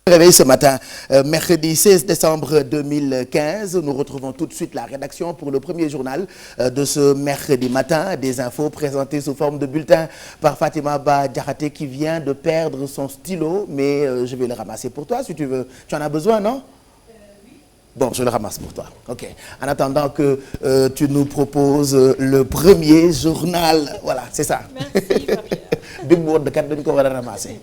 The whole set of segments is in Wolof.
Réveil ce matin, mercredi 16 décembre 2015, nous retrouvons tout de suite la rédaction pour le premier journal de ce mercredi matin. Des infos présentées sous forme de bulletin par Fatima Ba Diakhaté qui vient de perdre son stylo, mais je vais le ramasser pour toi si tu veux. Tu en as besoin, non? Bon, je le ramasse pour toi. Ok. En attendant que tu nous proposes le premier journal. Voilà, c'est ça. Merci, Fabien. Big Board de 4 dañ ko war a ramasser.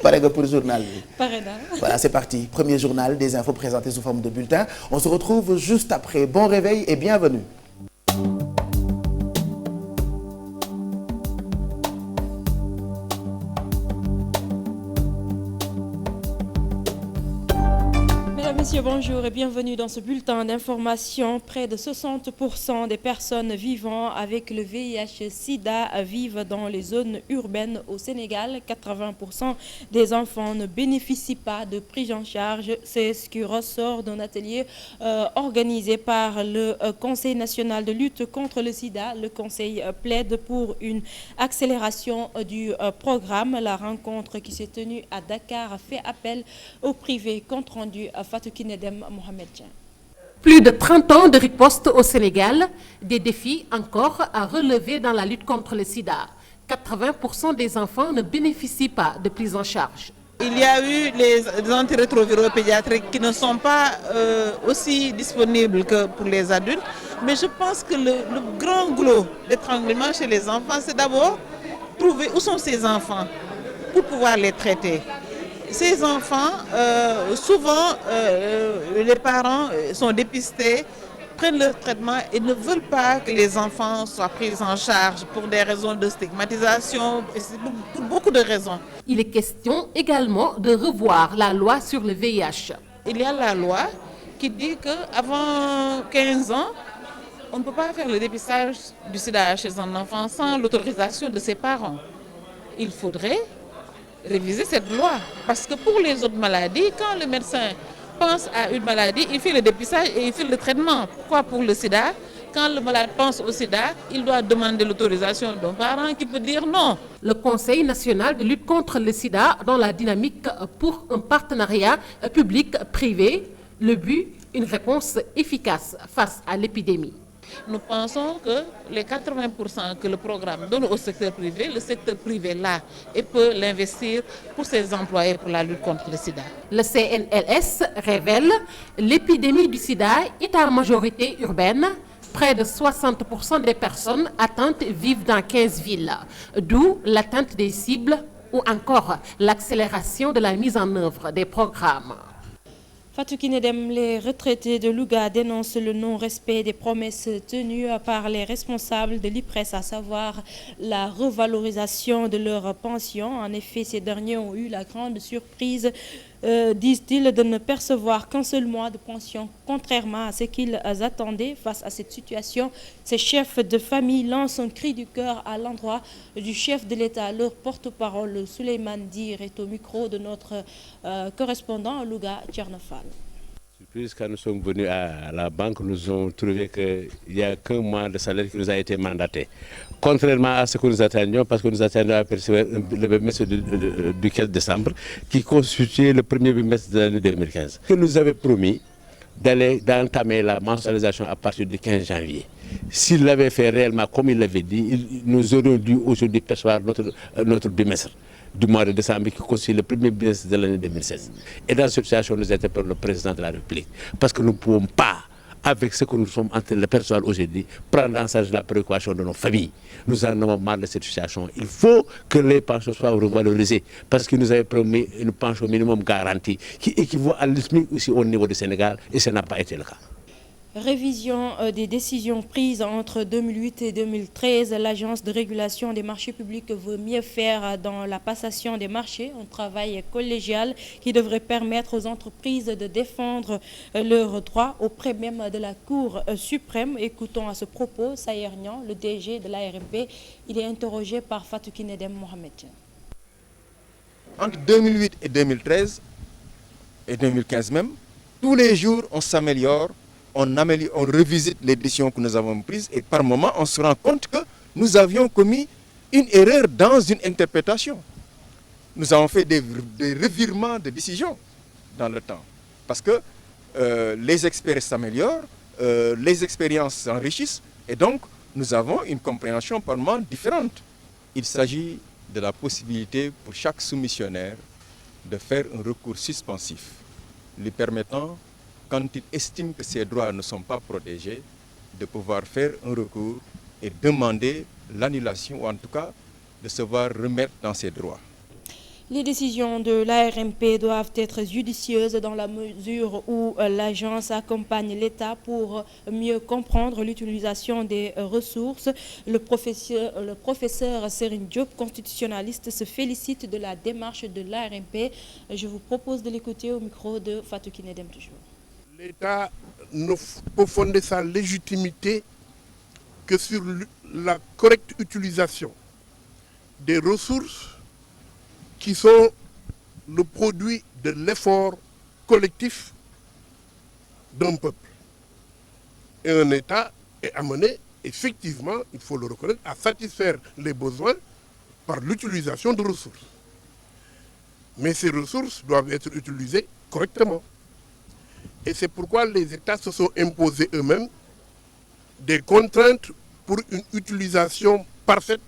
Pare nga pour le journal bi. Pare na. Voilà, c'est parti. Premier journal, des infos présentées sous forme de bulletin. On se retrouve juste après. Bon réveil et bienvenue. Messieurs, bonjour et bienvenue dans ce bulletin d'information. Près de 60% des personnes vivant avec le VIH-Sida vivent dans les zones urbaines au Sénégal. 80% des enfants ne bénéficient pas de prise en charge. C'est ce qui ressort d'un atelier organisé par le Conseil national de lutte contre le sida. Le Conseil plaide pour une accélération du programme. La rencontre qui s'est tenue à Dakar a fait appel au privé. Compte rendu à Fatou Kinedem Mohamed Dien. Plus de 30 ans de riposte au Sénégal, des défis encore à relever dans la lutte contre le sida. 80% des enfants ne bénéficient pas de prise en charge. Il y a eu les antirétroviraux pédiatriques qui ne sont pas aussi disponibles que pour les adultes. Mais je pense que le grand goulot d'étranglement chez les enfants, c'est d'abord trouver où sont ces enfants pour pouvoir les traiter. Ces enfants, souvent, les parents sont dépistés, prennent leur traitement et ne veulent pas que les enfants soient pris en charge pour des raisons de stigmatisation, pour beaucoup de raisons. Il est question également de revoir la loi sur le VIH. Il y a la loi qui dit qu'avant 15 ans, on ne peut pas faire le dépistage du sida chez un enfant sans l'autorisation de ses parents. Il faudrait réviser cette loi. Parce que pour les autres maladies, quand le médecin pense à une maladie, il fait le dépistage et il fait le traitement. Pourquoi pour le sida? Quand le malade pense au sida, il doit demander l'autorisation d'un parent qui peut dire non. Le Conseil national de lutte contre le sida dans la dynamique pour un partenariat public-privé. Le but, une réponse efficace face à l'épidémie. Nous pensons que les 80% que le programme donne au secteur privé, le secteur privé là et peut l'investir pour ses employés pour la lutte contre le sida. Le CNLS révèle l'épidémie du sida est à majorité urbaine. Près de 60% des personnes atteintes vivent dans 15 villes, d'où l'atteinte des cibles ou encore l'accélération de la mise en œuvre des programmes. Fatou Kinedem, les retraités de Louga dénoncent le non-respect des promesses tenues par les responsables de l'IPRES, à savoir la revalorisation de leurs pensions. En effet, ces derniers ont eu la grande surprise, disent-ils, de ne percevoir qu'un seul mois de pension, contrairement à ce qu'ils attendaient. Face à cette situation, ces chefs de famille lancent un cri du cœur à l'endroit du chef de l'État. Leur porte-parole, Souleymane Dir, est au micro de notre correspondant à Louga, Tchernofal. Surprise, quand nous sommes venus à la banque, nous avons trouvé qu'il n'y a qu'un mois de salaire qui nous a été mandaté. Contrairement à ce que nous attendions, parce que nous attendions à percevoir le bimestre du 15 décembre, qui constituait le premier bimestre de l'année 2015. Que nous avait promis d'entamer la mensualisation à partir du 15 janvier. S'il l'avait fait réellement comme il l'avait dit, nous aurions dû aujourd'hui percevoir notre bimestre du mois de décembre qui constitue le premier bimestre de l'année 2016. Et dans cette situation, nous interpellons le président de la République. Parce que nous ne pouvons pas, avec ce que nous sommes en train de percevoir aujourd'hui, prendre en charge la préoccupation de nos familles. Nous en avons marre de cette situation. Il faut que les pensions soient revalorisées parce qu'ils nous avaient promis une pension minimum garantie qui équivaut à l'SMIC aussi au niveau du Sénégal et ça n'a pas été le cas. Révision des décisions prises entre 2008 et 2013. L'Agence de régulation des marchés publics veut mieux faire dans la passation des marchés, un travail collégial qui devrait permettre aux entreprises de défendre leurs droits auprès même de la Cour suprême. Écoutons à ce propos Sayer Niang, le DG de l'ARMP. Il est interrogé par Fatou Kinedem Mohamed. Entre 2008 et 2013, et 2015 même, tous les jours on s'améliore. On revisite les décisions que nous avons prises et par moment, on se rend compte que nous avions commis une erreur dans une interprétation. nous avons fait des revirements de décision dans le temps. Parce que les experts s'améliorent, les expériences s'enrichissent, et donc nous avons une compréhension par moment différente. Il s'agit de la possibilité pour chaque soumissionnaire de faire un recours suspensif, lui permettant, quand il estime que ses droits ne sont pas protégés, de pouvoir faire un recours et demander l'annulation, ou en tout cas de se voir remettre dans ses droits. Les décisions de l'ARMP doivent être judicieuses dans la mesure où l'agence accompagne l'État pour mieux comprendre l'utilisation des ressources. Le professeur Serine Diop, constitutionnaliste, se félicite de la démarche de l'ARMP. Je vous propose de l'écouter au micro de Fatou Kinedem toujours. L'État ne peut fonder sa légitimité que sur la correcte utilisation des ressources qui sont le produit de l'effort collectif d'un peuple. Et un État est amené, effectivement, il faut le reconnaître, à satisfaire les besoins par l'utilisation de ressources. Mais ces ressources doivent être utilisées correctement. Et c'est pourquoi les États se sont imposés eux-mêmes des contraintes pour une utilisation parfaite,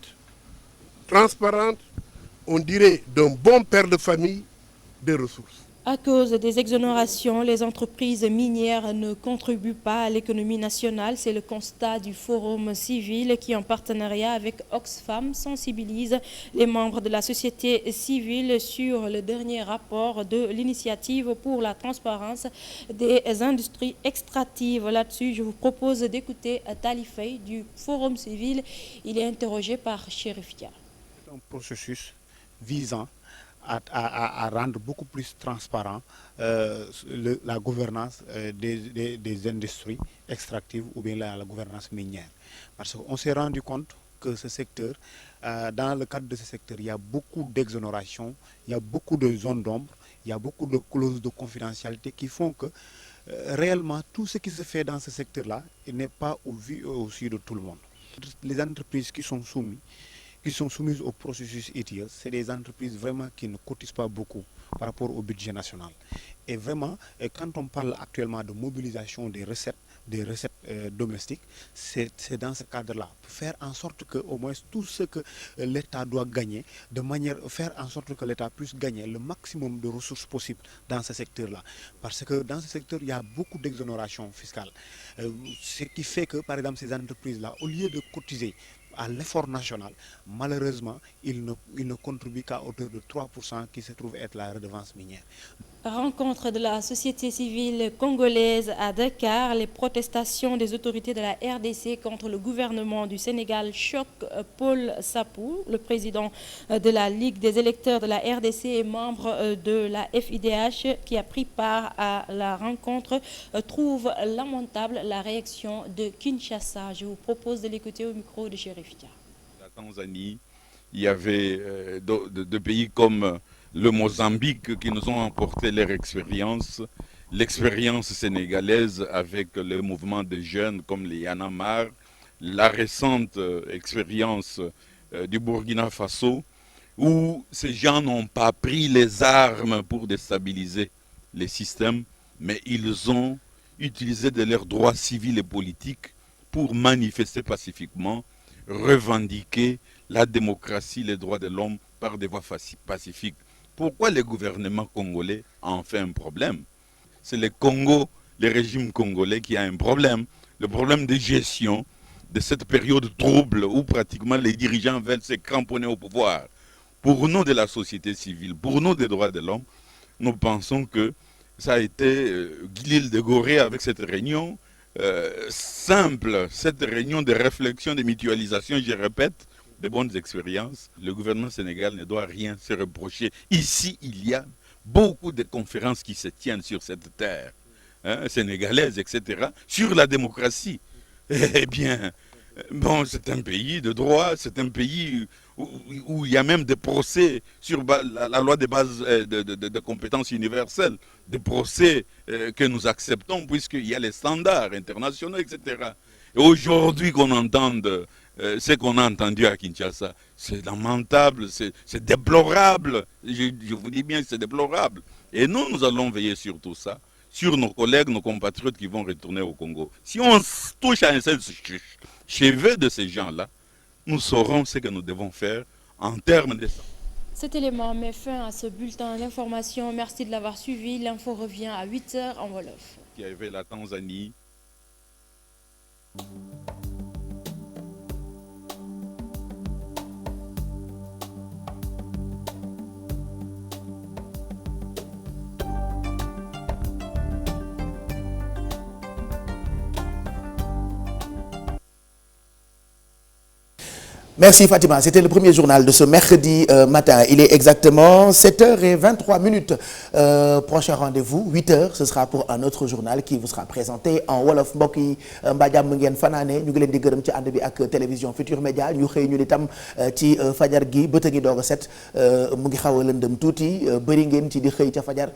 transparente, on dirait d'un bon père de famille, des ressources. À cause des exonérations, les entreprises minières ne contribuent pas à l'économie nationale. C'est le constat du Forum civil qui, en partenariat avec Oxfam, sensibilise les membres de la société civile sur le dernier rapport de l'initiative pour la transparence des industries extractives. Là-dessus, je vous propose d'écouter Tali Faye du Forum civil. Il est interrogé par Chérif Dia. C'est un processus visant à rendre beaucoup plus transparent la gouvernance des industries extractives ou bien la gouvernance minière. Parce qu'on s'est rendu compte que ce secteur, dans le cadre de ce secteur, il y a beaucoup d'exonérations, il y a beaucoup de zones d'ombre, il y a beaucoup de clauses de confidentialité qui font que réellement tout ce qui se fait dans ce secteur-là n'est pas au vu aussi de tout le monde. Les entreprises qui sont soumises au processus ETIAS, c'est des entreprises vraiment qui ne cotisent pas beaucoup par rapport au budget national. Et vraiment, quand on parle actuellement de mobilisation des recettes domestiques, c'est dans ce cadre-là. Faire en sorte que au moins tout ce que l'État doit gagner, faire en sorte que l'État puisse gagner le maximum de ressources possibles dans ce secteur-là. Parce que dans ce secteur, il y a beaucoup d'exonérations fiscales. Ce qui fait que, par exemple, ces entreprises-là, au lieu de cotiser à l'effort national, malheureusement, il ne contribue qu'à hauteur de 3% qui se trouve être la redevance minière. Rencontre de la société civile congolaise à Dakar. Les protestations des autorités de la RDC contre le gouvernement du Sénégal choquent Paul Sapou, le président de la Ligue des électeurs de la RDC et membre de la FIDH qui a pris part à la rencontre, trouve lamentable la réaction de Kinshasa. Je vous propose de l'écouter au micro de Chérif Dia. La Tanzanie, il y avait deux pays comme le Mozambique qui nous ont apporté leur expérience, l'expérience sénégalaise avec le mouvement de jeunes comme les Yanamar, la récente expérience du Burkina Faso, où ces gens n'ont pas pris les armes pour déstabiliser les systèmes, mais ils ont utilisé de leurs droits civils et politiques pour manifester pacifiquement, revendiquer la démocratie, les droits de l'homme par des voies pacifiques. Pourquoi le gouvernement congolais en fait un problème? C'est le Congo, le régime congolais qui a un problème. Le problème de gestion de cette période trouble où pratiquement les dirigeants veulent se cramponner au pouvoir. Pour nous de la société civile, pour nous des droits de l'homme, nous pensons que ça a été l'île de Gorée avec cette réunion simple, cette réunion de réflexion, de mutualisation, je répète, de bonnes expériences. Le gouvernement sénégal ne doit rien se reprocher. Ici, il y a beaucoup de conférences qui se tiennent sur cette terre, sénégalaise, etc., sur la démocratie. Eh bien, bon, c'est un pays de droit, c'est un pays où il y a même des procès sur la loi de base de compétences universelles, des procès que nous acceptons puisqu'il y a les standards internationaux, etc. Et aujourd'hui qu'on entende ce qu'on a entendu à Kinshasa, c'est lamentable, c'est déplorable. Je vous dis bien, c'est déplorable. Et nous allons veiller sur tout ça, sur nos collègues, nos compatriotes qui vont retourner au Congo. Si on touche à un seul cheveu de ces gens-là, nous saurons ce que nous devons faire en termes de ça. Cet élément met fin à ce bulletin d'information. Merci de l'avoir suivi. L'info revient à 8h en Wolof. Qui avait la Tanzanie. Merci Fatima, c'était le premier journal de ce mercredi matin. Il est exactement 7h23. Prochain rendez-vous, 8h, ce sera pour un autre journal qui vous sera présenté en wolof. Mbokk yi mbaa jàmm ngeen fanaane ñu ngi leen di gërëm ci ànd bi ak télévision Futur Média ñu xëy ñu itam ci fajar gi bët a ngi doog a set mu ngi xaw a lëndëm tuuti bëri ngeen ci di xëy ca fajar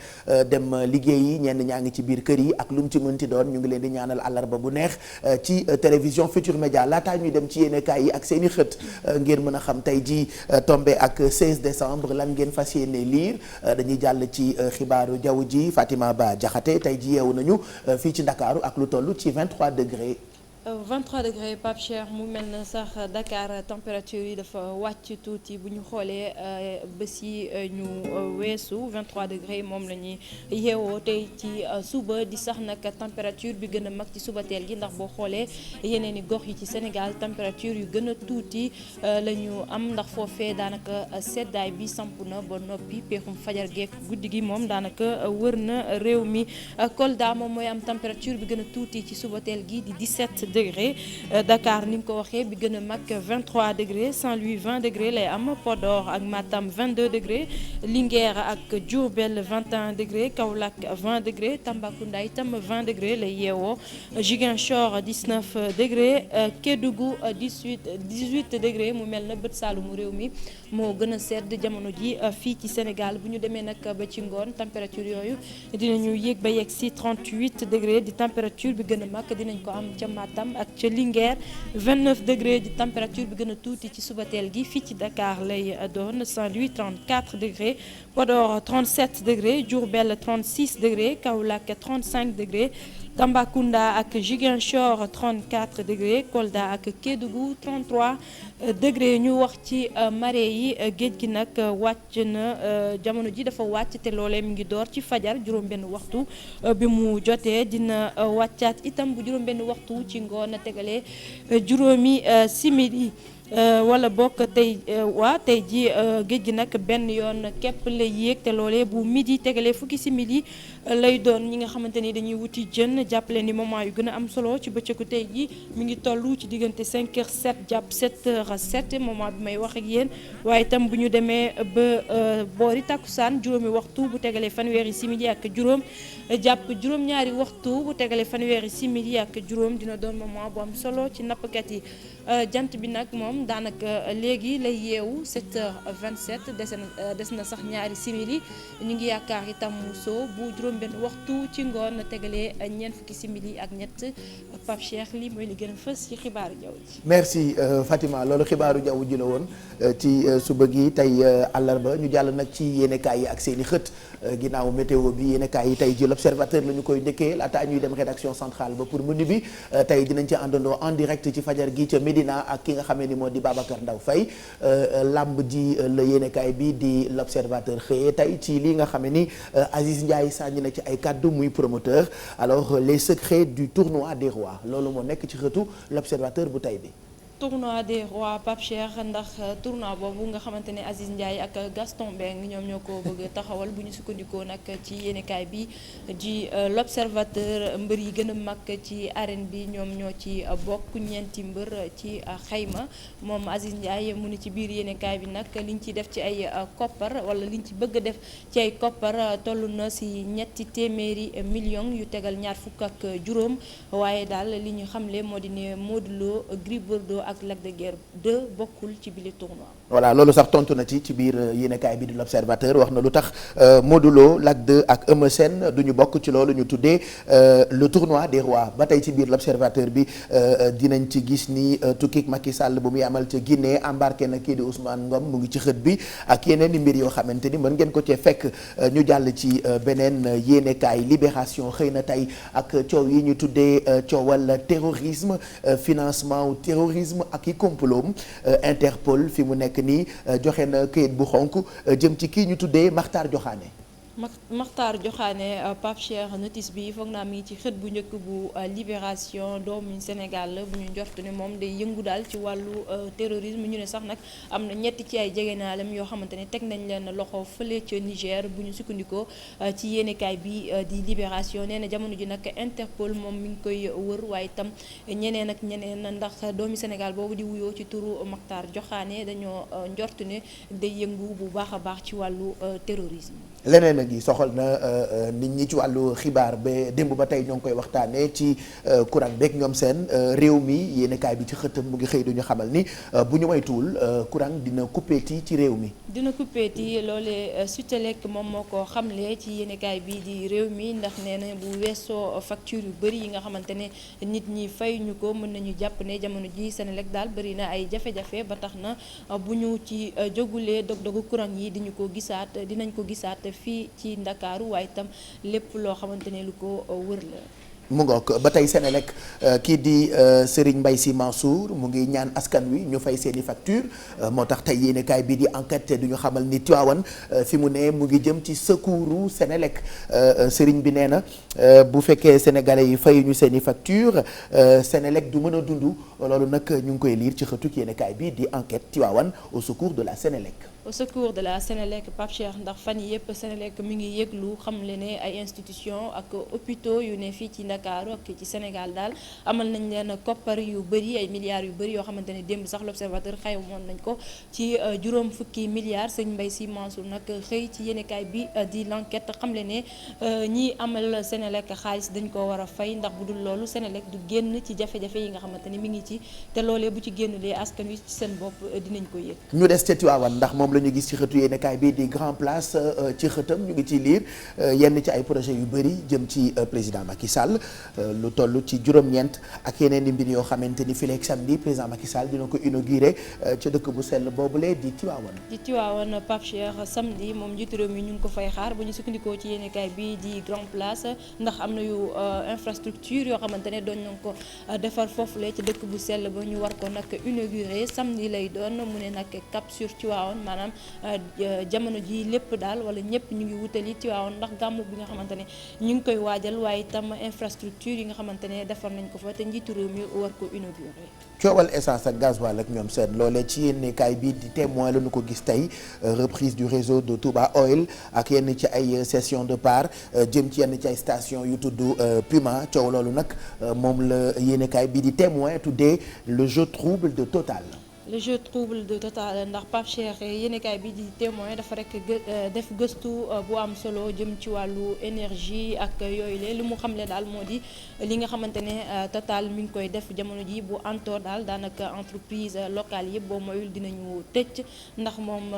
dem liggéeyi ñenn ñaa ngi ci biir kër yi ak lu mu ci mënti doon ñu ngi leen di ñaanal àllarba bu neex ci télévision Futur Média laataa ñuy dem ci yéenekaay yi ak seeni xët ngeen mën a xam tey jii tombé ak 16 décembre lan ngeen fas yéene lire dañuy jàll ci xibaaru jaww ji Fatima Ba Jaxate tey jii yeewu nañu fii ci Ndakaaru ak lu toll ci 23 degré. 23 degré Pape Cheikh mu mel na sax Dakar température yi dafa wàcc tuuti bu ñu xoolee bés yi ñu weesu 23 degré moom la ñuy yeewoo tey ci suba di sax nag température bi gën a mag ci suba teel gi ndax boo xoolee yeneen i gox yi ci Sénégal température yu gën a tuuti la ñu am ndax foofee daanaka seddaay bi samp na ba noppi peexum fajar geek guddi gi moom daanaka wër na réew mi Kolda moom mooy am température bi gën a tuuti ci suba teel gi di 17 degré Dakar ni nga ko waxee bi gën a mag 23 degré Saint-Louis 20 degré lay am Podor ak Matam 22 degré Linguère ak Diourbel 21 degré Kaolack 20 degré Tambacounda itam 20 degré lay yeewoo Ziguinchor 19 degré Kédougou 18 degré mu mel na bët saalumu réew mi moo gën a sedd jamono ji fii ci Sénégal bu ñu demee nag ba ci ngoon température yooyu dinañu yéeg ba yegg si 38 degré di température bi gën a mag dinañ ko am ca Matam ak ca Linguère 29 degré di température bi gën a tuuti ci subateel gi fii ci Dakar lay doon Saint-Louis 34 degré Podor 37 degré Diourbel 36 degré Kaolack 35 degré Tambacounda ak Ziguinchor 34 degré Kolda ak Kédougou 33 degré ñu wax ci marée yi géej gi nag wàcc na jamono ji dafa wàcc te loolee mi ngi door ci fajar juróom-benn waxtu bi mu jotee dina wàccaat itam bu juróom-benn waxtu ci ngoon tegalee juróomi simili wala bokk tey tey ji géej gi nag benn yoon képp lay yéeg te loolee bu midi tegalee fukki simili lay doon ñi nga xamante ni dañuy wuti jën jàppale ni moment yu gën a am solo ci bëccëgu tey ji mi ngi toll ci diggante 5h07 jàpp 7h07 moment bi may wax ak yéen waaye itam bu ñu demee ba boori takkusaan juróomi waxtu bu tegalee fanweeri simili ak juróom jàpp juróom-ñaari waxtu bu tegalee fanweeri simili ak juróom dina doon moment bu am solo ci nappkat yi jant bi nag moom daanaka léegi lay yeewu 7h27 des na sax ñaari simili ñu ngi yaakaar itam soo bu juróom-benn waxtu ci ngoon tegalee ñeent fukki simili ak ñett Pape Cheikh li mooy li gën a fës ci xibaaru jaww ji. merci Fatima loolu xibaaru jaww ji la woon ci suba gi tey àllarba ñu jàll nag ci yéenekaay yi ak seen i xët ginnaaw météo bi yéenekaay yi tey ji l'observateur la ñu koy njëkkee laataa ñuy dem rédaction centrale ba pour menu bi tey dinañ ci àndandoo en direct ci fajar gi ca Médina ak ki nga xamee ni moo di Babacar Ndaw Faye lamb ji la yéenekaay bi di l'observateur xëyee tey ci li nga xamee ni Aziz Ndiaye sànni na ci ay kàddu muy promoteur alors les secrets du tournoi des rois loolu moo nekk ci xëtu l'observateur bu tey bi. tournoi des rois Pape Cheikh ndax tournoi boobu nga xamante ne Aziz Ndiaye ak Gaston Mbengue ñoom ñoo ko bëgg taxawal bu ñu sukkandikoo nag ci yéenekaay bi di l'observateur mbër yi gën a mag ci arène bi ñoom ñoo ci bokk ñeenti mbër ci xayma moom Aziz Ndiaye mu ni ci biir yéenekaay bi nag liñ ci def ci ay koppar wala liñ ci bëgg a def ci ay koppar toll na si ñetti téeméeri millions yu tegal ñaar fukk ak juróom waaye daal li ñu xamle moo di ne Modou Lo Gris Bordeaux ak ak Lac de Guiers 2 bokkul ci bile tournoi. voilà loolu sax tontu na ci biir yéenekaay bi di l'Observateur wax na lu tax Modou Lo Lac 2 ak Eumeu Sène du ñu bokk ci loolu ñu tuddee le tournoi des rois ba tey ci biir l'Observateur bi dinañ ci gis ni tukkik Macky Sall bu muy amal ca Guinée embarqué na kii di Ousmane Ngom mu ngi ci xët bi ak yeneen i mbir yoo xamante ni mën ngeen ko cee fekk ñu jàll ci beneen yéenekaay Libération xëy na tey ak coow yi ñu tuddee coowal terrorisme financement ou terrorisme ak i complot Interpol fi mu nekk nii joxe na këyit bu xonk jëm ci kii ñu tuddee Makhtar Diokhane. Makhtar Diokhane Pape Cheikh notice bi foog naa mi ci xët bu njëkk bu Libération doomu Sénégal bu ñu njort ne moom day yëngu daal ci wàllu terrorisme ñu ne sax nag am na ñetti ci ay jegenaalem yoo xamante ne teg nañ leen loxo fële ca Niger bu ñu sukkandikoo ci yéenekaay bi di Libération nee na jamono ji nag Interpol moom mi ngi koy wër waaye itam ñeneen ak ñeneen ndax doomi Sénégal boobu di wuyoo ci turu Makhtar Diokhane dañoo njort ne day yëngu bu baax a baax ci wàllu terrorisme. leneen a ngi soxal na nit ñi ci wàllu xibaar ba démb ba tey ñoo ngi koy waxtaanee ci courant beeg ñoom seen réew mi yéenekaay bi ci xëtam mu ngi xëy duñu xamal ni bu ñu moytuwul courant dina coupéti ci réew mi. dina coupéti loolee Sutelec moom moo ko xamle ci yéenekaay bi di réew mi ndax nee na bu weesoo facture yu bëri yi nga xamante ne nit ñi fay ñu ko mën nañu jàpp ne jamono ji Senelec daal bëri na ay jafe-jafe ba tax na bu ñu ci jógulee dog-dogu courant yi dinañ ko gisaat fii ci Ndakaaru waaye itam lépp loo xamante ne lu ko wër la. mu ngoog ba tey Senelec kii di Serigne Mbaye Sy Mansour mu ngi ñaan askan wi ñu fay seeni facture moo tax tey yéenekaay bi di enquête du ñu xamal ni Tivaouane fi mu ne mu ngi jëm ci secours Senelec Serigne bi nee na bu fekkee sénégalais yi fay ñu seeni facture Senelec du mën a dund loolu nag ñu ngi koy liir ci xëtuk yéenekaay bi di enquête Tivaouane au secours de la Senelec. au secours de la Senelec Pape Cheikh ndax fan yi yëpp Senelec mi ngi yëglu xam le ne ay institution ak hôpitaux yu ne fii ci Ndakaaru ak ci Sénégal daal amal nañ leen koppar yu bëri ay milliards yu bëri yoo xamante ne démb sax l'Observateur xaymoon nañ ko ci juróom fukki milliards sëñ Mbaye Sy Mansour nag xëy ci yéenekaay bi di l'enquête xam le ne ñi amal Senelec xaalis dañ ko war a fay ndax bu dul loolu Senelec du génn ci jafe-jafe yi nga xamante ne mi ngi ci te loolee bu ci génnulee askan wi ci seen bopp dinañ ko yëg. ñu des ca Tivaouane ndax moom la ñu gis ci xëtu yéenekaay bi di Grand Place ci xëtam ñu ngi ciy liir yenn ci ay projet yu bëri jëm ci président Macky Sall lu toll ci juróom-ñeent ak yeneen i mbir yoo xamante ni fileeg samedi président Macky Sall dina ko inauguré ca dëkk bu sell boobule di Tivaouane. di Tivaouane Pape Cheikh samedi moom njiitu réew mi ñu ngi ko fay xaar bu ñu sukkandikoo ci yéenekaay bi di Grand Place ndax am na yu infrastructure yoo xamante ne doon nañ ko defar foofule ca dëkk bu sell ba ñu war ko nag inauguré samedi lay doon mu ne nag cap sur Tivaouane maanaam jamono ji lépp daal wala ñëpp ñu ngi wutali Tivaouane ndax gàmmu bi nga xamante ne ñu ngi koy waajal waaye itam infrastructure yi nga xamante ne defar nañ ko fa te njiitu réew mi war ko inauguré. coowal essence ak gasoil ak ñoom seen loolee ci yéenekaay bi di Témoin la ñu ko gis tey reprise du réseau de Touba Oil ak yenn ci ay cession de part jëm ci yenn ci ay station yu tudd Puma coow loolu nag moom la yéenekaay bi di Témoin tuddee le jeu trouble de Total. le jeu trouble de Total ndax Pape Cheikh yéenekaay bi di Témoin dafa rek def gëstu bu am solo jëm ci wàllu énergie ak yooyu le li mu xamle daal moo di li nga xamante ne Total mi ngi koy def jamono ji bu antoor daal daanaka entreprise locale yëpp boo moyul dinañu tëj ndax moom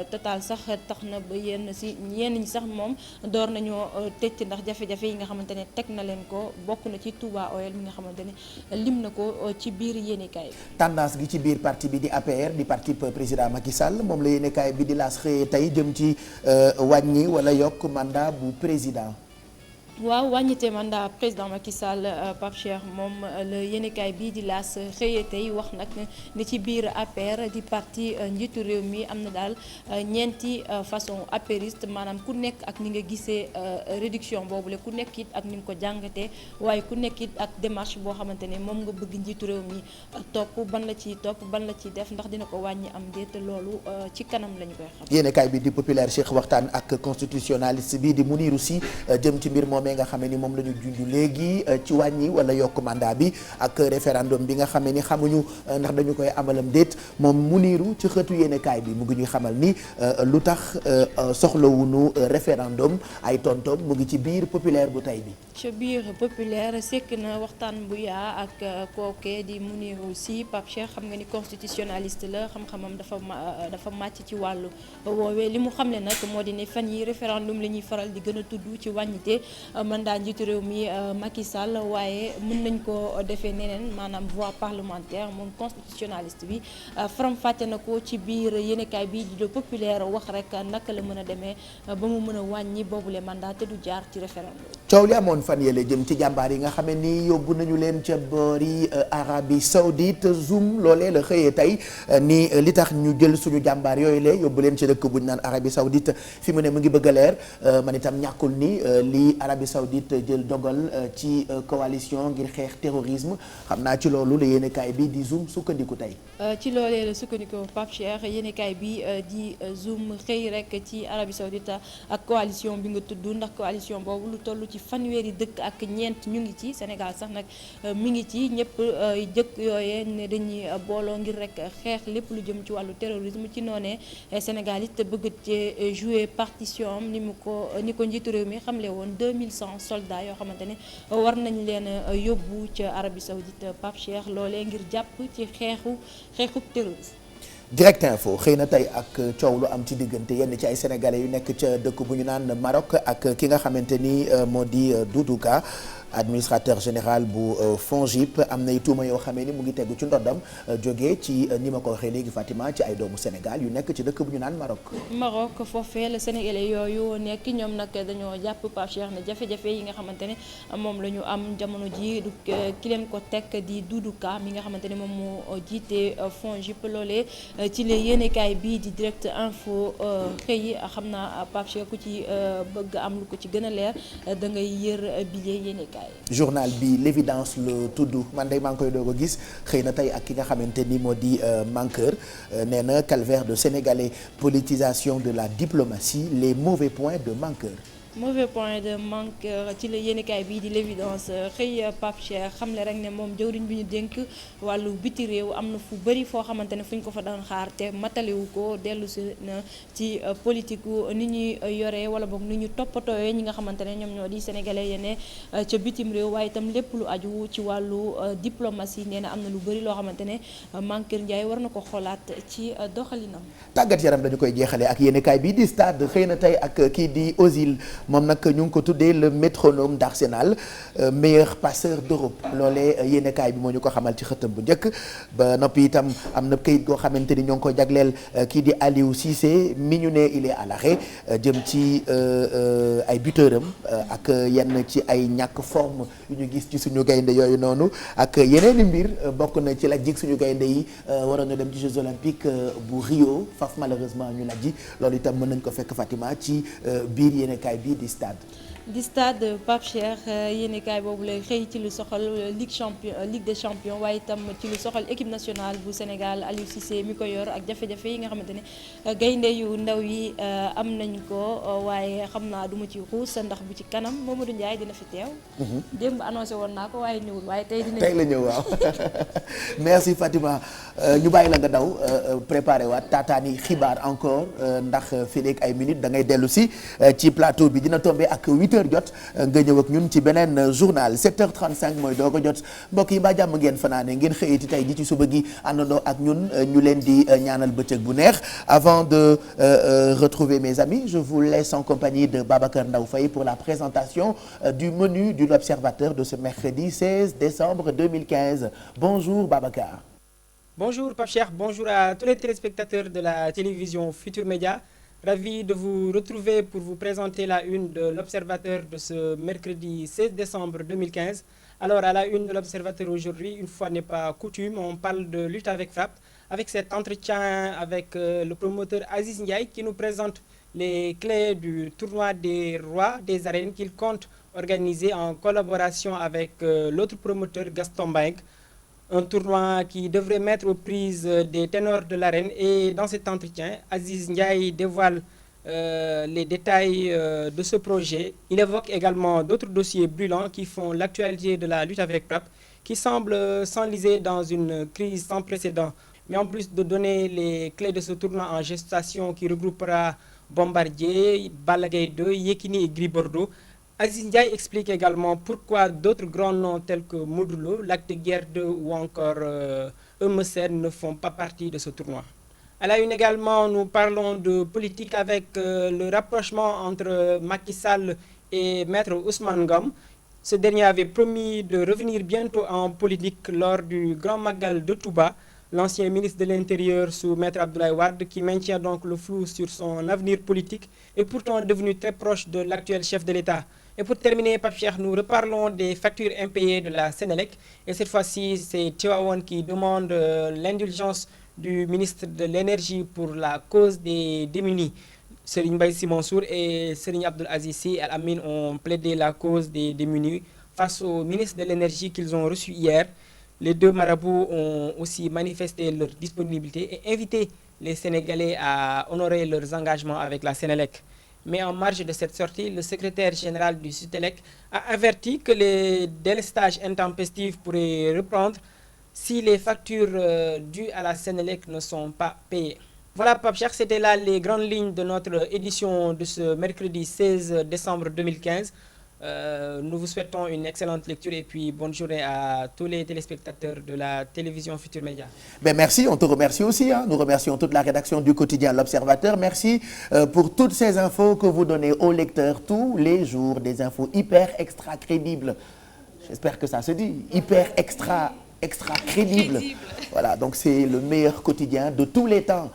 Total sax tax na ba yenn ñi sax moom door nañoo tëj ndax jafe-jafe yi nga xamante ne teg na leen ko bokk na ci Touba Oil mi nga xamante ne lim na ko ci biir yéenekaay bi. tendance gi ci biir parti bi di APR di parti président Macky Sall moom la yéenekaay bi di laas xëyee tey jëm ci wàññi wala yokk mandat bu président. waaw wàññite mandat président Macky Sall Pape Cheikh moom la yéenekaay bii di laas xëyee tey wax nag ni ci biir APR di parti njiitu réew mi am na daal ñeenti façon apériste maanaam ku nekk ak ni nga gisee réduction boobule ku nekk it ak ni nga ko jàngatee waaye ku nekk it ak démarche boo xamante ne moom nga bëgg njiitu réew mi topp ban la ciy topp ban la ciy def ndax dina ko wàññi am déet loolu ci kanam lañu koy xam. yéenekaay bi di Populaire Cheikh waxtaan ak constitutionnaliste bi di Mounirou Sy jëm ci mbir moom moomee nga xamee ni moom la ñu junj léegi ci wàññi wala yokk mandat bi ak référendum bi nga xamee ni xamuñu ndax dañu koy amalam déet moom Muniru ci xëtu yéenekaay bi mu ngi ñuy xamal ni lu tax soxlawuñu référendum ay tontom mu ngi ci biir populaire bu tey bi. ci biir populaire sekk na waxtaan bu yaa ak kooke di Muniru Sy. Pape Cheikh xam nga ni constitutionnaliste la xam-xamam dafa màcc ci wàllu woowee li mu xamle nag moo di ne fan yi référendum la ñuy faral di gën a tudd ci wàññite mandat njiitu réew mi Macky Sall waaye mën nañ ko defee neneen maanaam voie parlementaire moom constitutionnaliste bi faram-fàcce na ko ci biir yéenekaay bi di Le Populaire wax rek naka la mën a demee ba mu mën a wàññi boobule mandat te du jaar ci référendum. coow li amoon fan yële jëm ci jàmbaar yi nga xam ne ni yóbbu nañu leen ca boori Arabie Saoudite Zoom loolee la xëyee tey ni li tax ñu jël suñu jàmbaar yooyu la yóbbu leen ci dëkk bu ñu naan Arabie Saoudite fi mu ne mu ngi bëgg a leer man itam ñàkkul ni li Arabie Saoudite jël dogal ci coalition ngir xeex terrorisme xam naa ci loolu la yéenekaay bi di Zoom sukkandiku tey. ci loolee la sukkandiku Pape Cheikh yéenekaay bi di Zoom xëy rek ci Arabie Saoudite ak coalition bi nga tudd ndax coalition boobu lu toll ci fanweeri dëkk ak ñeent ñu ngi ci Sénégal sax nag mi ngi ci ñëpp dëkk yooyee ne dañuy booloo ngir rek xeex lépp lu jëm ci wàllu terrorisme ci noonee Sénégal it bëgg ci jouer partition am ni ko njiitu réew mi xamle woon 2100 soldats yoo xamante ne war nañ leen yóbbu ca Arabie Saoudite Pape Cheikh loolee ngir jàpp ci xeexu terrorisme. Direct Info xëy na tey ak coow lu am ci diggante yenn ci ay sénégalais yu nekk ca dëkk bu ñu naan Maroc ak ki nga xamante ni moo di Doudou Ka administrateur général bu FONGIP am nay tuuma yoo xamee ni mu ngi tegu ci ndoddam jógee ci ni ma ko waxee léegi Fatima ci ay doomu Sénégal yu nekk ci dëkk bu ñu naan Maroc. Maroc foofee la sénégalais yooyu nekk ñoom nag dañoo jàpp Pape Cheikh ne jafe-jafe yi nga xamante ne moom la ñu am jamono ji du ki leen ko teg di Doudou Ka mi nga xamante ne moom moo jiite FONGIP loolee ci la yéenekaay bii di Direct Info xëy xam naa Pape Cheikh ku ci bëgg am lu ko ci gën a leer da ngay yër billet yéenekaay. journal bi l'évidence le tudd man day maa ngi koy doog a gis xëy na tey ak ki nga xamante ni moo di Mankeur nee na calvaire de Sénégalais politisation de la diplomatie les mauvais points de Mankeur. mauvais point de manque ci la yéenekaay bii di l'évidence xëy Pape Cheikh xamle rek ne moom jëwriñ bi ñu dénk wàllu biti réew am na fu bëri foo xamante ne fu ñu ko fa doon xaar te matalewu ko dellu si na ci politique ni ñuy yoree wala boog ni ñu toppatooyee ñi nga xamante ne ñoom ñoo di sénégalais yene ca bitim réew waaye itam lépp lu aju ci wàllu diplomatie nee na am na lu bëri loo xamante ne Mankeur Ndiaye war na ko xoolaat ci doxalinam. tàggat yaram dañu koy jeexalee ak yéenekaay bii di Stade xëy na tey ak kii di Ozil moom nag ñu ngi ko tuddee le métronome d'Arsenal meilleur passeur d'Europe loolee yéenekaay bi moo ñu ko xamal ci xëtam bu njëkk ba noppi itam am na këyit goo xamante ni ñoo ngi ko jagleel kii di Aliou Cissé mi ñu ne il est à l'arrêt jëm ci ay buteuram ak yenn ci ay ñàkk forme yu ñu gis ci suñu gaynde yooyu noonu ak yeneen i mbir bokk na ci la jig suñu gaynde yi waroon na dem ci Jeux olympiques bu Rio faf malheureusement ñu lajji loolu itam mën nañ ko fekk Fatima ci biir yéenekaay bi di Stade Pape Cheikh yéenekaay boobu lay xëy ci lu soxal Ligue des champions waaye itam ci lu soxal équipe nationale bu Sénégal Aliou Cissé mi ko yor ak jafe-jafe yi nga xamante ne gaynde yu ndaw yi am nañ ko waaye xam naa duma ci xuus ndax bu ci kanam Mamadou Ndiaye dina fi teew. démb annoncé woon naa ko waaye ñëwul waaye tey la ñëw waaw. merci Fatima ñu bàyyi la nga daw préparé waat taataani xibaar encore ndax fii léegi ay minutes da ngay dellu si ci plateau bi dina tombé ak 8h jot nga ñëw ak ñun ci beneen journal 7h35 mooy doo ko jot mbokk yi mbaa jàmm ngeen fanaane ngeen xëyiti tey ji ci suba gi àndandoo ak ñun ñu leen di ñaanal bëccëg bu neex avant de retrouver mes amis je vous laisse en compagnie de Babacar Ndaw Faye pour la présentation du menu de l'Observateur de ce mercredi 16 décembre 2015 bonjour Babacar. Bonjour Pape Cheikh, bonjour à tous les téléspectateurs de la télévision Futur Média. Ravi de vous retrouver pour vous présenter la une de l'Observateur de ce mercredi 16 décembre 2015. Alors à la une de l'Observateur aujourd'hui, une fois n'est pas coutume, on parle de lutte avec frappe, avec cet entretien avec le promoteur Aziz Ndiaye qui nous présente les clés du tournoi des rois des arènes qu'il compte organiser en collaboration avec l'autre promoteur Gaston Mbengue. Un tournoi qui devrait mettre aux prises des ténors de l'arène et dans cet entretien, Aziz Ndiaye dévoile les détails de ce projet. Il évoque également d'autres dossiers brûlants qui font l'actualité de la lutte avec PRAP, qui semble s'enliser dans une crise sans précédent. Mais en plus de donner les clés de ce tournoi en gestation qui regroupera Bombardier, Balla Gaye 2, Yekini et Gris Bordeaux, Aziz Ndiaye explique également pourquoi d'autres grands noms tels que Modou Lo, Lac de Guiers 2 ou encore Eumeu Sène ne font pas partie de ce tournoi. À la une également, nous parlons de politique avec le rapprochement entre Macky Sall et Maître Ousmane Ngom. Ce dernier avait promis de revenir bientôt en politique lors du Grand Magal de Touba. L'ancien ministre de l'Intérieur sous Maître Abdoulaye Wade, qui maintient donc le flou sur son avenir politique, est pourtant devenu très proche de l'actuel chef de l'État. Et pour terminer, Pape Cheikh, nous reparlons des factures impayées de la Sénélec. Et cette fois-ci, c'est Tivaouane qui demande l'indulgence du ministre de l'Énergie pour la cause des démunis. Serigne Mbaye Sy Mansour et Serigne Abdoul Aziz Sy Al Amine ont plaidé la cause des démunis face au ministre de l'Énergie qu'ils ont reçu hier. Les deux marabouts ont aussi manifesté leur disponibilité et invité les Sénégalais à honorer leurs engagements avec la Sénélec. Mais en marge de cette sortie, le secrétaire général du Sutelec a averti que les délestages intempestifs pourraient reprendre si les factures dues à la Sénélec ne sont pas payées. Voilà, Pape Cheikh, c'était là les grandes lignes de notre édition de ce mercredi 16 décembre 2015. Nous vous souhaitons une excellente lecture et puis bonne journée à tous les téléspectateurs de la télévision Futur Média. Ben merci, on te remercie aussi. Nous remercions toute la rédaction du quotidien L'Observateur. Merci pour toutes ces infos que vous donnez aux lecteurs tous les jours, des infos hyper extra crédibles. J'espère que ça se dit, hyper extra crédible. Voilà, donc c'est le meilleur quotidien de tous les temps.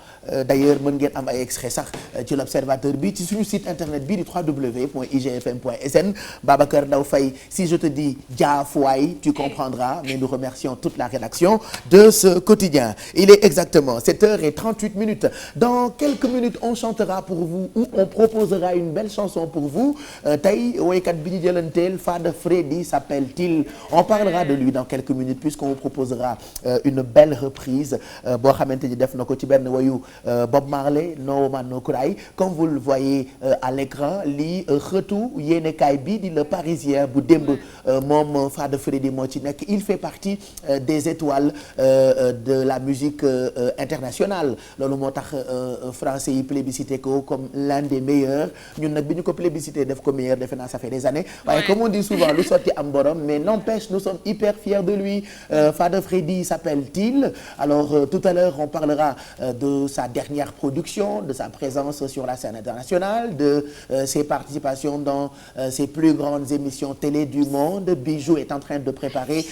D'ailleurs mën ngeen am ay extrait sax ci l'Observateur bi ci suñu site internet bi di www.igfm.sn. Babacar Ndaw Faye, si je te dis Diafouaï, tu comprendras, mais nous remercions toute la rédaction de ce quotidien. Il est exactement 7h38. Dans quelques minutes, on chantera pour vous ou on proposera une belle chanson pour vous. Tey woykat bi ñu jëlanteel Fada Freddy s'appelle-t-il. On parlera de lui dans quelques minutes puisqu'on vous proposera une belle reprise boo xamante ni def na ko ci benn woyu Bob Marley No Man No Cry. Comme vous le voyez à l'écran, lii xëtu yéenekaay bi di Le Parisien bu démb moom Fada Freddy moo ci nekk. Il fait partie des étoiles de la musique internationale. Loolu moo tax français yi plébiscité ko comme l'un des meilleurs. Ñun nag bi ñu ko plébiscité def ko meilleur defe naa ça fait des années. waaye comme on dit souvent lu sotti am borom, mais n'empêche nous sommes hyper fiers de lui. Fada Freddy s'appelle-t-il. Alors tout à l'heure on parlera de sa dernière production, de sa présence sur la scène internationale, de ses participations dans ses plus grandes émissions télé du monde. Bijou est en train de préparer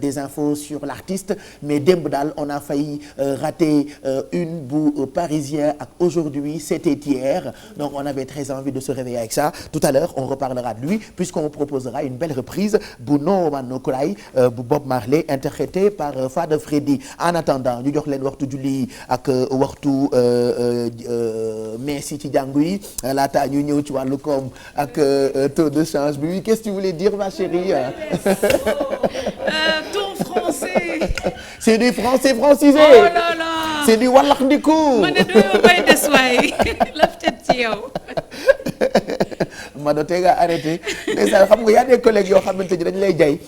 des infos sur l'artiste, mais démb daal on a failli rater une bu Parisien ak aujourd'hui, c'était hier. Donc on avait très envie de se réveiller avec ça. Tout à l'heure on reparlera de lui puisqu'on proposera une belle reprise bu No Man No Cry bu Bob Marley interprété par Fada Freddy. En attendant ñu jox leen waxtu julli ak waxtu Messi ci jàngu yi laata ñu ñëw ci wàllu koom ak taux de change bi. Qu'est-ce que tu voulais dire ma chérie? Ton français. C'est du français francisé. Oh là là. C'est du walax ndiku. Ma ne du bay des waay laf cat ci yow. Mado tey nga arrêté ndeysaan xam nga y a des collègues yoo xamante ni dañ lay jaay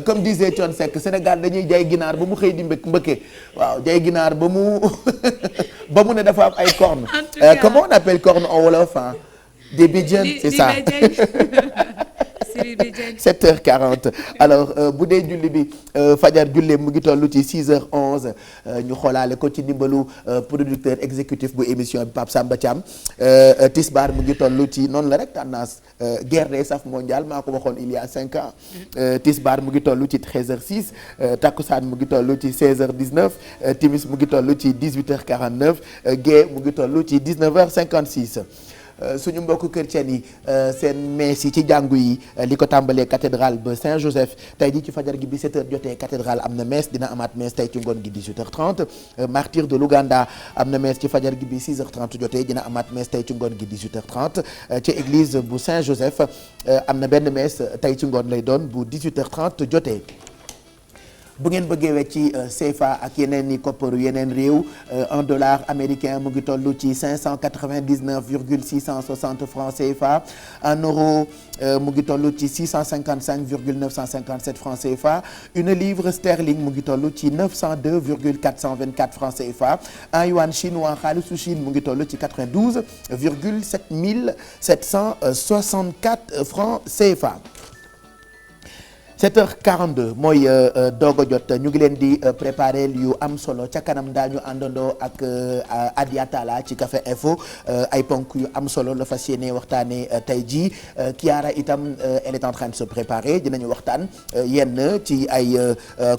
comme disait Thione Seck Sénégal dañuy jaay ginaar ba mu xëy di mbëkke waaw jaay ginaar ba mu ba mu ne dafa am ay cornes. Comment on appelle cornes en wolof hein? Des béjjén, c'est ça. 7h40 alors bu dee julli bi fajar jullee mu ngi tollu ci 6h11 ñu xoolaale ko ci ndimbalu producteur exécutif bu émission bi Pape Samba Thiam. Tisbar mu ngi tollu ci noonu la rek tendance guerre des saf mondial maa ko waxoon il y a 5 ans. Tisbar mu ngi tollu ci 13h06 takkusaan mu ngi tollu ci 16h19 timis mu ngi tollu ci 18h49 gée mu ngi tollu ci 19h56. suñu mbokku chrétien yi seen mees yi ci jàngu yi li ko tàmbalee cathédrale ba Saint-Joseph tey jii ci fajar gi bi 7h jotee cathédrale am na mees dina amaat mees tey ci ngoon gi 18h30 martyr de l'Ouganda am na mees ci fajar gi bi 6h30 jotee dina amaat mees tey ci ngoon gi 18h30 ci église bu Saint-Joseph am na benn mees tey ci ngoon lay doon bu 18h30 jotee. bu ngeen bëggee wecci CFA ak yeneen i kopparu yeneen réew un dollar américain mu ngi toll ci 599,660 francs CFA un euro mu ngi toll ci 655,957 francs CFA une livre sterling mu ngi toll ci 902,424 francs CFA un yuan chinois xaalisu Chine mu ngi toll ci 92,7764 francs CFA. 7h42 mooy doog a jot ñu ngi leen di préparer yu am solo ca kanam daañu àndandoo ak Adia Talla ci Café Info ay ponk yu am solo la fas yéene waxtaanee tey jii Kiara itam elle est en train de se préparer dinañu waxtaan yenn ci ay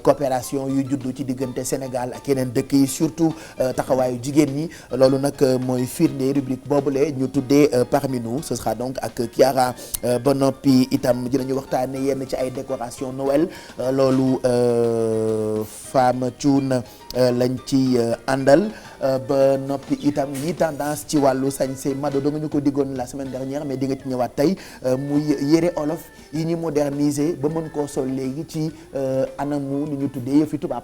coopération yu juddu ci diggante Sénégal ak yeneen dëkk yi surtout taxawaayu jigéen ñi loolu nag mooy firnde rubrique boobule ñu tuddee parmi nous ce sera donc ak Kiara ba noppi itam dinañu waxtaanee yenn ci ay décoration Noël loolu Femme Thioune lañ ci àndal ba noppi itam yi tendance ci wàllu sañse Mado da nga ñu ko diggoon la semaine dernière mais di nga ci ñëwaat tey muy yére olof yi ñu moderniser ba mën koo sol léegi ci anamu ni ñu tuddee yëfi tubaab.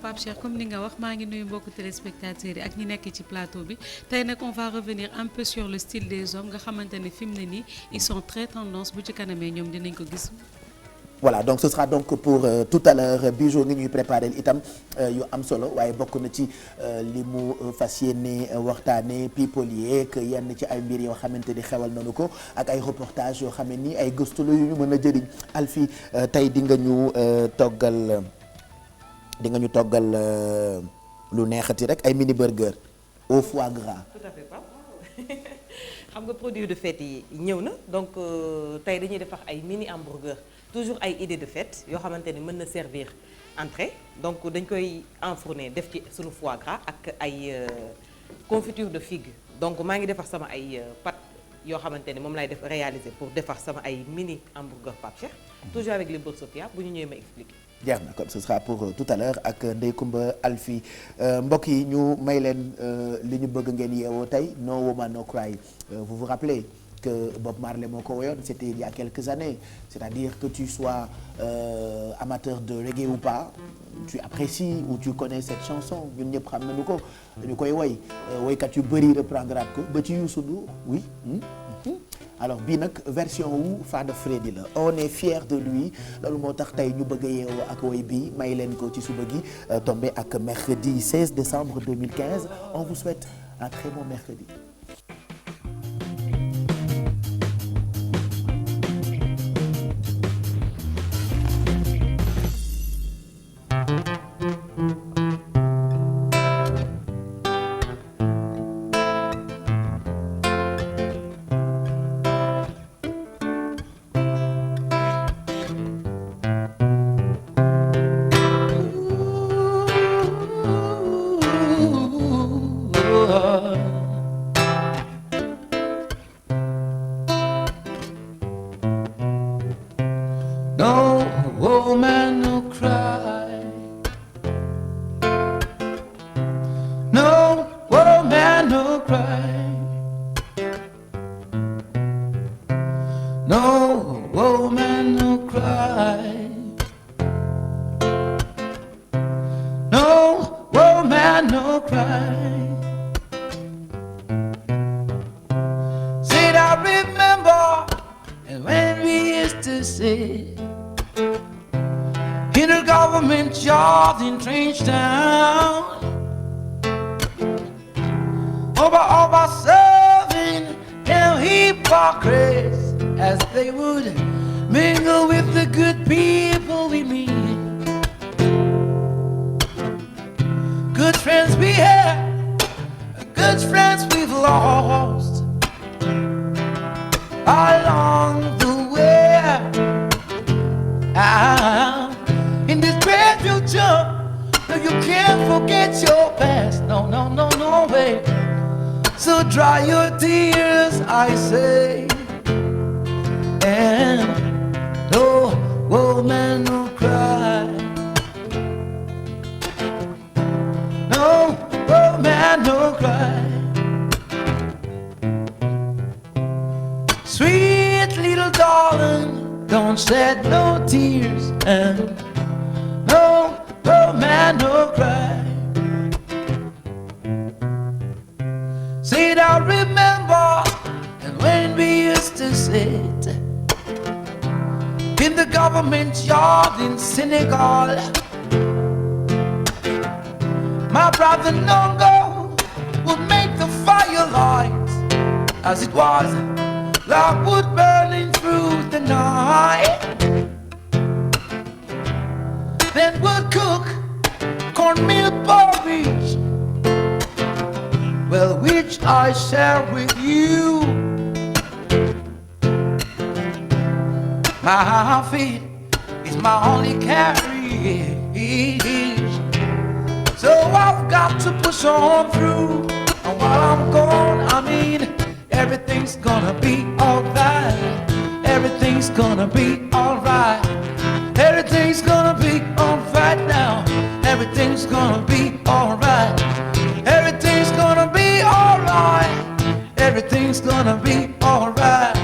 Pape Cheikh comme ni nga wax maa ngi nuyu mbokku téléspectateurs yi ak ñi nekk ci plateau bi tey nag on va revenir un peu sur le style des hommes nga xamante ne fi mu ne nii ils sont très tendance bu ci kanamee ñoom dinañ ko gis. Voilà donc ce sera donc pour tout à l'heure Bijou ngi ñuy préparer itam yu am solo waaye bokk na ci li mu fas yéene waxtaane people yeeg yenn ci ay mbir yoo xamante ni xewal nañu ko ak ay reportage yoo xam ne ni ay gëstu la yu ñu mën a jëriñ Alfi tey di nga ñu toggal lu neexati rek ay mini burger au foie gras. Tout à fait pas xam nga produit de fête yi ñëw na donc tey dañuy defar ay mini hamburger toujours ay idée de fête yoo xamante ne mën na servir entrée donc dañ koy enfourner def ci sunu foie gras ak ay confiture de figue donc maa ngi defar sama ay pâtes yoo xamante ne moom lay def réaliser pour defar sama ay mini hamburger Pape Cheikh toujours avec le beurre Sofia bu ñu ñëwee ma expliquer. jeex na kon ce sera pour tout à l'heure ak Ndeye Coumba Alfi mbokk yi ñu may leen li ñu bëgg ngeen yeewoo tey No Woman No Cry vous vous rappelez que Bob Marley moo ko woyoon c'était il y a quelques années c'est-à-dire que tu sois amateur de reggae ou pas tu apprécies ou tu connais cette chanson ñun ñëpp xam nañu ko dañu koy woy woykat yu bëri reprendre ko ba ci Youssou Ndour oui alors bii nag version wu Fada Freddy la on est fier de lui loolu moo tax tey ñu bëgg a yeewoo ak woy bi may leen ko ci suba gi tombé ak mercredi 16 décembre 2015 on vous souhaite un très bon mercredi. Sweet little darling, don't shed no tears, and no government yard in Senegal. My brother Nongo would make the fire light as it was, like wood burning through the night. Then would cook cornmeal porridge, well, which I share with you. My feet is my only carriage, so I've got to push on through. And while I'm gone, I mean, everything's gonna be alright. Everything's gonna be alright. Everything's gonna be alright now. Everything's gonna be alright. Everything's gonna be alright. Everything's gonna be alright.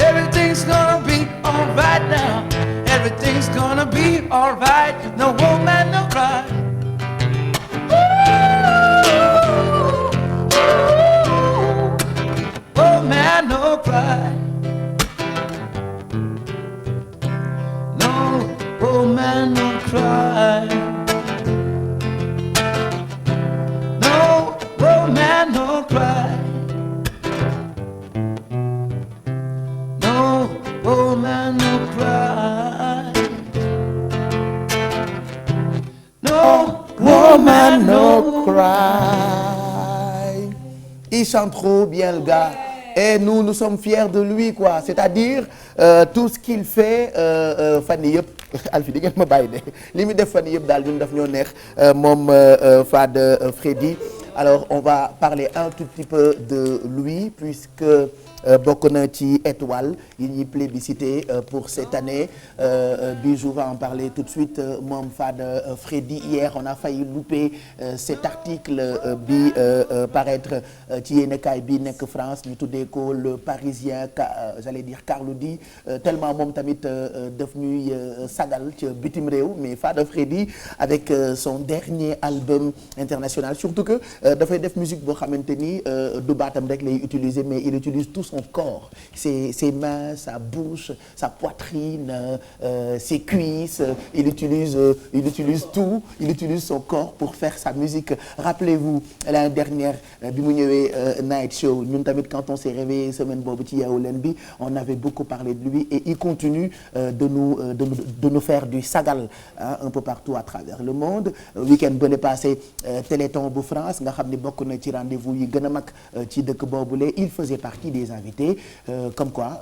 Everything's gonna be alright now. Everything's gonna be alright. No woman, no cry. Oh man, no cry. No, oh man, no cry. No, oh man, no cry. No, oh man, no cry. No, Woman no cry. Il chante trop bien le gars. Et nous sommes fiers de lui quoi. C'est-à-dire tout ce qu'il fait fan yii yëpp Alfi di ngeen ma bàyyi de li mu def fan yii yëpp daal ñun daf ñoo neex moom Fada Freddy. Alors on va parler un tout petit peu de lui puisque bokk na ci étoile yi ñuy plébiscité pour cette année. Bijou va en parler tout de suite moom Fada Freddy. Hier on a failli louper cet article bi paraître ci yéenekaay bi nekk France ñu tuddee ko le Parisien j'allais dire Carlou D tellement moom tamit daf ñuy sagal ci bitim réew mais Fada Freddy avec son dernier album international surtout que dafay def musique boo xamante ni du baatam rek lay utiliser mais il utilise tout son corps, ses mains, sa bouche, sa poitrine, ses cuisses, il utilise tout, il utilise son corps pour faire sa musique. Rappelez-vous l'année dernière bi mu ñëwee Night Show ñun tamit quand on s'est réveillé semaine boobu ci Yeewu Leen bi on avait beaucoup parlé de lui et il continue de nous faire du sagal un peu partout à travers le monde. Week-end ba ne passé Téléthon bu France nga xam ni bokk na ci rendez-vous yi gën a mag ci dëkk boobule il faisait partie des invités comme quoi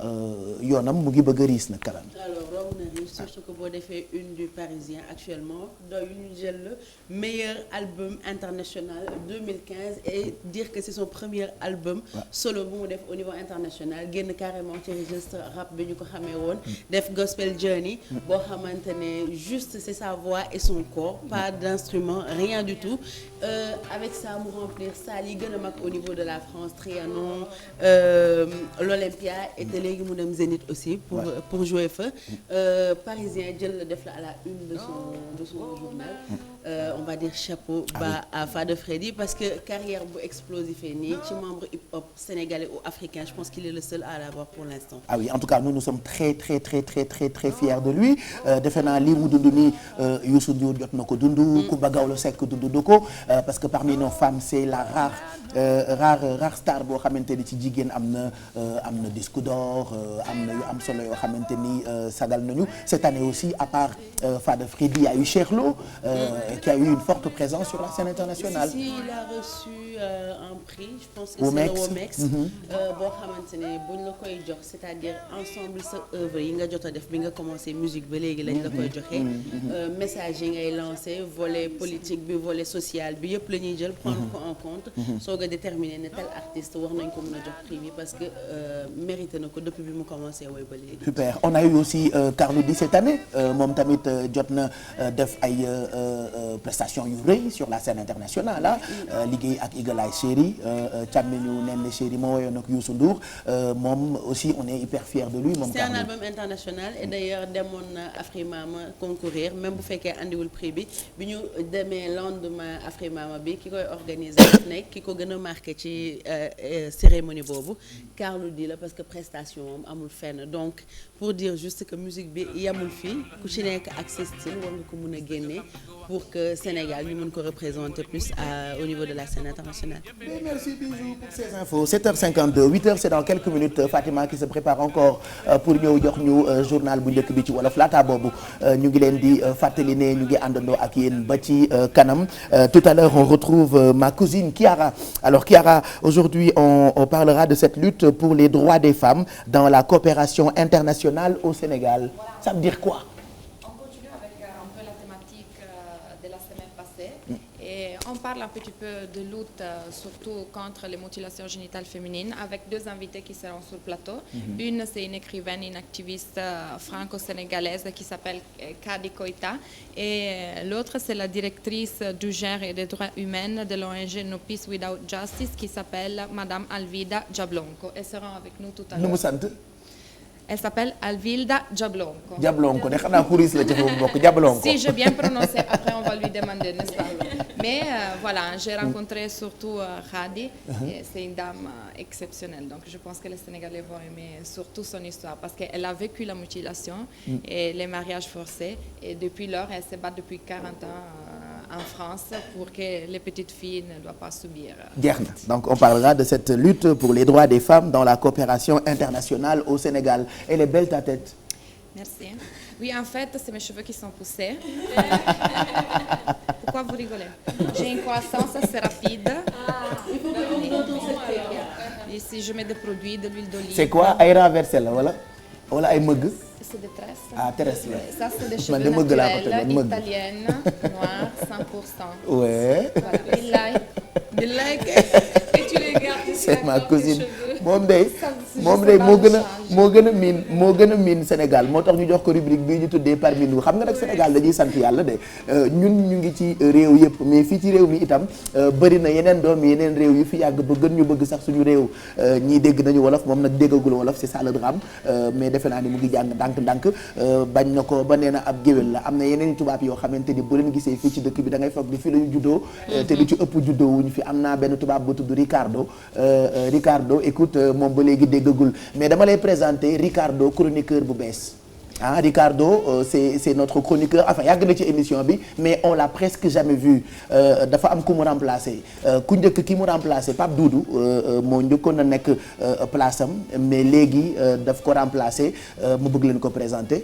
yoonam mu ngi bëgg a riis nag kalam. alors romb na riis surtout que boo defee une du Parisien actuellement doy ñu jël le meilleur album international 2015 et dire que c'est son premier album solo bu mu def au niveau international génn carrément ci registre rap bi ñu ko xamee woon def gospel journey boo xamante ne juste c'est sa voix et son corps pas d'instrument rien du tout avec ça mu remplir salle yi gën a mag au niveau de la France Trianon l'Olympia et te léegi mu dem Zénith aussi pour jouer fa Parisien jël la def la à la une de son journal on va dire chapeau bas à Fada Freddy parce que carrière bu explosif nii ci membre hip-hop sénégalais ou africain je pense qu'il est le seul à l'avoir pour l'instant. Ah oui en tout cas nous sommes très fiers de lui defe naa lii mu dund nii Youssou Ndour jot na ko dund Coumba Gawlo Seck dund ko parce que parmi nos femmes c'est la rare star boo xamante ni ci jigéen am na disque d'or am na yu am solo yoo xamante ni sagal nañu cette année aussi à part Fada Freddy il y a eu Cheikh Lo qui a eu une forte présence sur la scène internationale. Si il a reçu un prix je pense que c'est le Womex boo xamante ne buñ la koy jox c'est-à-dire ensemble sa œuvre yi nga jot a def bi nga commencé musique ba léegi lañ la koy joxe message yi ngay lancé volet politique bi volet social bi yëpp la ñuy jël prendre ko en compte soog a déterminer ne tel artiste war nañ ko mën a jox prix bi parce que mérité na ko depuis bi mu commencé woy ba léegi. Super on a eu aussi Carlou D cette année moom tamit jot na def ay prestations prestation yu rëy sur la scène internationale liggéey ak Eagle Eye Chéri càmmiñu Néné Chéri moo woyoon ak Youssou Ndour moom aussi on est hyper fiers de lui moom. c'est un album international et d'ailleurs demoon na Afrimama concourir même bu fekkee andiwul prix bi ñu demee lendemain Afrimama bi ki koy organiser nekk ki ko gën a marqué ci cérémonie boobu Carlou D la parce que prestation moom amul fenn donc pour dire juste que musique bi yamul fii ku ci nekk ak sa style war nga ko mën a génne pour que Sénégal ñu mën ko représenter plus au niveau de la scène internationale. Et merci Bijou pour ces infos 7h52 8h c'est dans quelques minutes Fatima qui se prépare encore pour ñëw jox ñu journal bu njëkk bi ci wolof laata boobu ñu ngi leen di fàttali ne ñu ngi àndandoo ak yéen ba ci kanam tout à l'heure on retrouve ma cousine Kiara. Alors Kiara, aujourd'hui on parlera de cette lutte pour les droits des femmes dans la coopération internationale au Sénégal. Ça veut dire quoi? Et on parle un petit peu de lutte surtout contre les mutilations génitales féminines avec deux invités qui seront sur le plateau. Une, c'est une écrivaine, une activiste franco-sénégalaise qui s'appelle Kadi Koita et l'autre, c'est la directrice du genre et des droits humains de l'ONG No Peace Without Justice qui s'appelle Madame Alvilda Jablonko. Elle sera avec nous tout à l'heure. Elle s'appelle Alvilda Jablonko. Jablonko, ne xam naa kuris la ci foofu bokk Jablonko. Si j'ai bien prononcé, après on va lui demander, n'est-ce pas? Mais voilà, j'ai rencontré surtout Khadi, et c'est une dame exceptionnelle. Donc je pense que les Sénégalais vont aimer surtout son histoire parce qu'elle a vécu la mutilation et les mariages forcés. Et depuis lors, elle se bat depuis 40 ans en France pour que les petites filles ne doivent pas subir. Donc on parlera de cette lutte pour les droits des femmes dans la coopération internationale au Sénégal. Elle est belle ta tête. Merci. Oui, en fait, c'est mes cheveux qui sont poussés. Pourquoi vous rigolez? J'ai une croissance assez rapide. Ici, je mets des produits, de l'huile d'olive. C'est quoi? Ay renversé la wala ay mëgg? C'est des tresses. Ah, tresses la. Ça, c'est des cheveux naturels, italiennes, noirs, 100%. Ouais. Voilà. Billaay. Et tu les gardes ici. C'est ma cousine. moom day moo gën a miin Sénégal moo tax ñu jox ko rubrique bii ñu tuddee parmi nous xam nga nag Sénégal dañuy sant yàlla de ñun ñu ngi ci réew yëpp mais fii ci réew mi itam bëri na yeneen doom yeneen réew yu fi yàgg ba gën ñu bëgg sax suñu réew ñii dégg nañu wolof moom nag déggagul wolof c'est ça le drame mais defe naa ni mu ngi jàng ndànk-ndànk bañ na ko ba nee na ab géwél la am na yeneen tubaab yoo xamante ni bu leen gisee fii ci dëkk bi da ngay foog ni fii la ñu juddoo te lu ci ëpp juddoo wuñu fi am naa benn tubaab bu tudd Ricardo écoute moom ba léegi déggagul mais dama lay présenter Ricardo chroniqueur bu bees Ricardo c'est notre chroniqueur enfin yàgg na ci émission bi mais on l'a presque jamais vu dafa am ku mu remplacer ku njëkk ki mu remplacer Pape Doudou moo njëkkoon a nekk place am mais léegi daf ko remplacer mu bëgg leen ko présenter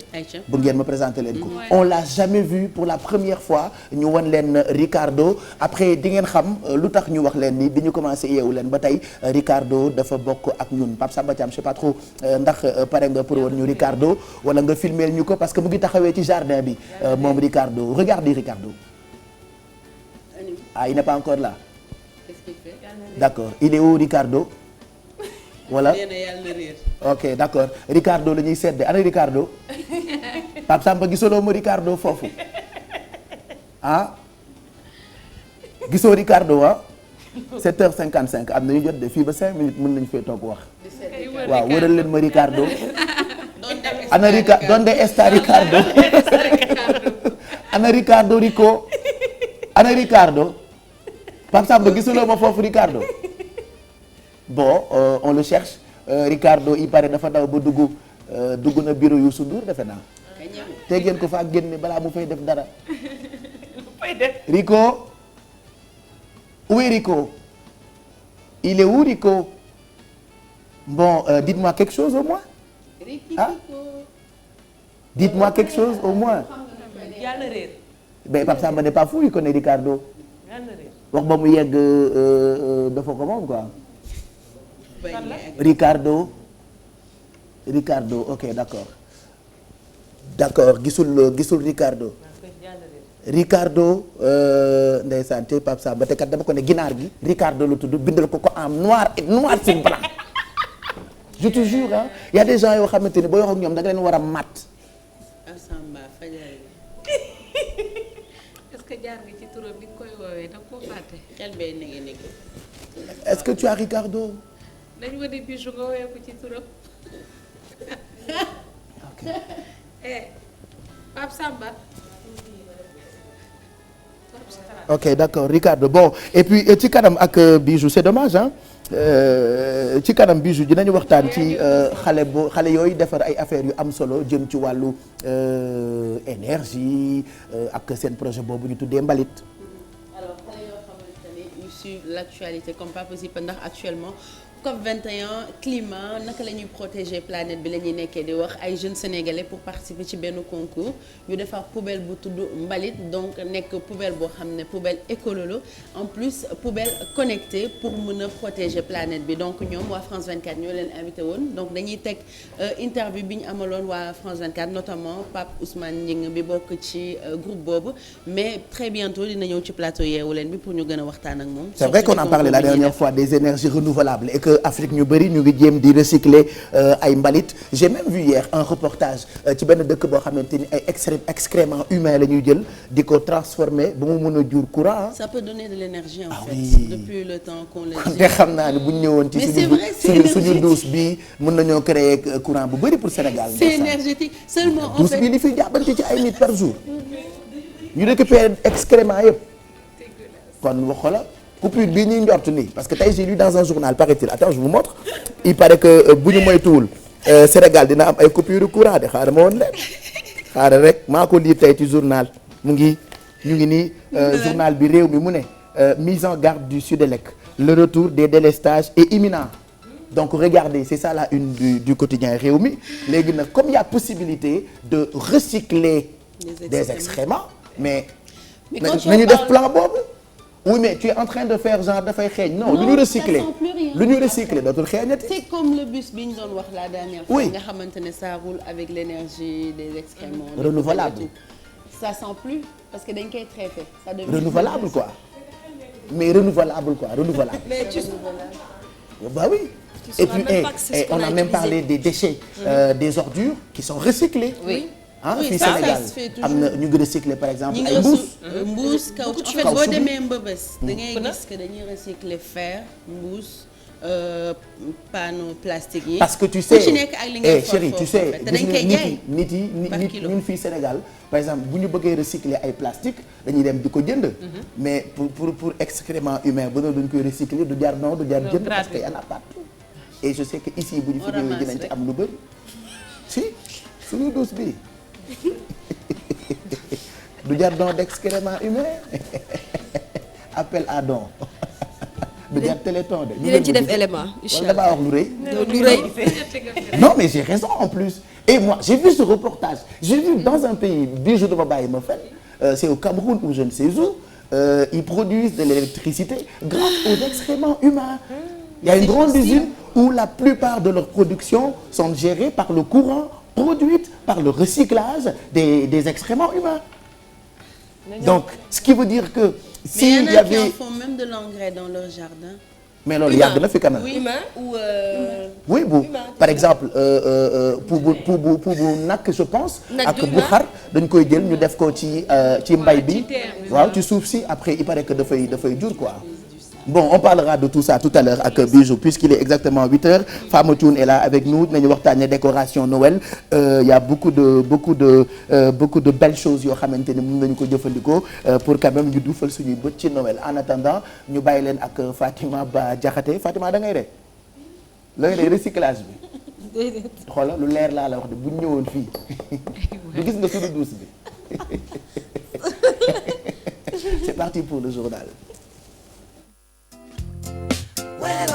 bu ngeen ma présenter leen ko on l'a jamais vu pour la première fois ñu won leen Ricardo après di ngeen xam lu tax ñu wax leen ni bi ñu commencé yeewu leen ba tey Ricardo dafa bokk ak ñun Pape Samba Thiam je sais pas trop ndax pare nga pour woon ñu Ricardo wala nga filmeel ñu ko parce que mu ngi taxawee ci jardin bi moom Ricardo regardez Ricardo il n'est pas encore là d'accord il est où Ricardo voilà ok d'accord Ricardo la ñuy sedde ana Ricardo Pape Samba gisoloo ma Ricardo foofu gisoo Ricardo 7h55 am na ñu jot de fii ba 5 minutes mën nañu fee toog wax waaw wëral leen ma Ricardo ¿Dónde está Ricardo? Ana Ricardo Rico. Ana Ricardo. Pape Samba gisuloo ma foofu Ricardo. Bon, on le cherche. Ricardo il paraît dafa daw ba dugg na bureau Youssou Ndour defe naa. te ngeen ko fa génne balaa mu fay def dara. Rico. Où est Rico? Il est où Rico? Bon, dites-moi quelque chose au moins. Dites-moi quelque chose au moins. Mais Pape Samba n'est pas fou, il connaît Ricardo. wax ba mu yegg dafa ko moom quoi. Ricardo ok d'accord gisul Ricardo. Ricardo ndeysaan te Pape Samba te kat dama ko ne ginaar gi Ricardo la tudd bindal ko en noir sur blanc. Je te jure y a des gens yoo xamante ni boo wax ak ñoom da nga leen war a mat. Samba Fadjari. est-ce que jaar nga ci tur turam bi nga koy woowee da nga koo fàtte. xel bee nege. Est-ce que tu as Ricardo? nañu wane Bijou nga woowee ko ci turam. ok. Pape Samba. ok d'accord Ricardo bon et puis ci kanam ak Bijou c'est dommage hein ci kanam Bijou dinañu waxtaan ci xale yooyu defar ay affaires yu am solo jëm ci wàllu énergie ak seen projet boobu ñu tuddee Mbalit. alors xale yoo xamante ne ñu suivent l'actualité comme pas possible ndax actuellement COP 21 climat naka la ñuy protéger planète bi la ñuy nekkee di wax ay jeunes sénégalais pour participer ci benn concours ñu defar poubelle bu tudd mbalit donc nekk poubelle boo xam ne poubelle écolo en plus poubelle connectée pour mën a protéger planète bi donc ñoom waa France 24 ñoo leen invité woon donc dañuy teg interview bi ñu amaloon waa France 24 notamment Pape Ousmane Gningue bi bokk ci groupe boobu mais très bientôt dina ñëw ci plateau Yeewu Leen bi pour ñu gën a waxtaan ak moom. c'est vrai qu'on en parlait la dernière fois des énergies renouvelables et que Afrique ñu bëri ñu ngi jéem di recycler ay mbalit j'ai même vu hier un reportage ci benn dëkk boo xamante ni ay excréments humains la ñuy jël di ko transformer ba mu mën a jur courant. ça peut donner de l'énergie en fait oui. depuis le temps qu'on le kon dit. te xam naa ne bu ñu ñëwoon ci suñu douche bi mën nañoo créer courant bu bëri pour Sénégal. c'est énergétique seulement en fait douche bi li fi jàppante ci ay nit par jour ñu récupérer excréments yëpp kon waxola coupure bii ñuy njort nii parce que tey j'ai lu dans un journal paraît-il attends je vous montre il paraît que bu ñu moytuwul Sénégal dina am ay coupure courant de xaaral ma woon leen xaaral rek maa ko lire tey ci journal ñu ngi nii journal bi réew mi mu ne mise en garde du Sudelec le retour des délestages est imminent donc regardez c'est ça la une du quotidien réew mi léegi nag comme il y a possibilité de recycler des excréments mais nañu def plan boobu. oui mais tu es en train de faire genre dafay xeeñ non lu ñu recycler dootul xeeñati. c'est comme le bus bi ñu doon wax la dernière fois. oui nga xamante ne ça roule avec l'énergie des excréments. renouvelable. ça sent plus parce que dañ koy traiter. ça devient renouvelable quoi mais renouvelable. mais tu bah oui. et puis on a même parlé des déchets des ordures qui sont recyclés. oui. ah fii Sénégal am na ñu ngi recycler par exemple ay mbuus caoutchouc en fait boo demee Mbëbës da ngay gis que dañuy recycler fer mbuus panneau plastique yi. parce que tu sais chérie tu sais nit yi ñun fii Sénégal par exemple bu ñu bëggee recycler ay plastique dañuy dem di ko jënd. mais pour excrément humain ba duñ koy recycler du jar non du jar jënd parce que y en a partout. et je sais que ici bu ñu fi ñëwee dinañ ci am lu bëri si suñu douce bi. du jar don d'excréments humains appel à don du jar téléthon de. dinañ ci def élément incha allah damaa wax lu rëy. non mais j'ai raison en plus et moi j'ai vu ce reportage j'ai vu dans un pays bii jour dama bàyyi ma fen c'est au Cameroun ou je ne sais où ils produisent de l'électricité grâce aux excréments humains. Il y a une grande usine où la plupart de leurs productions sont gérées par le courant produite par le recyclage des excréments humains. Donc ce qui veut dire que s'il y avait qui font même de l'engrais dans leur jardin. mais loolu yàgg na fi quand même. oui bu par exemple pour bu nakk je pense. ak bu xar dañ koy jël ñu def ko ci mbay bi. waaw ci suuf si après il paraît que dafay jur quoi. Bon, on parlera de tout ça tout à l'heure ak Bijou puisqu'il est exactement 8h. Fama Thioune est là avec nous nañu waxtaanee décoration Noël il y a beaucoup de belles choses yoo xamante ne mën nañu ko jëfandikoo pour quand même ñu duufal suñuy bët ci Noël en attendant ñu bàyyi leen ak Fatima Ba Diakhaté Fatima da ngay rey recyclage bi. xoolal lu leer laa la wax de bu ñu ñëwoon fii du gis nga suñu douce bi c'est parti pour le journal. Well,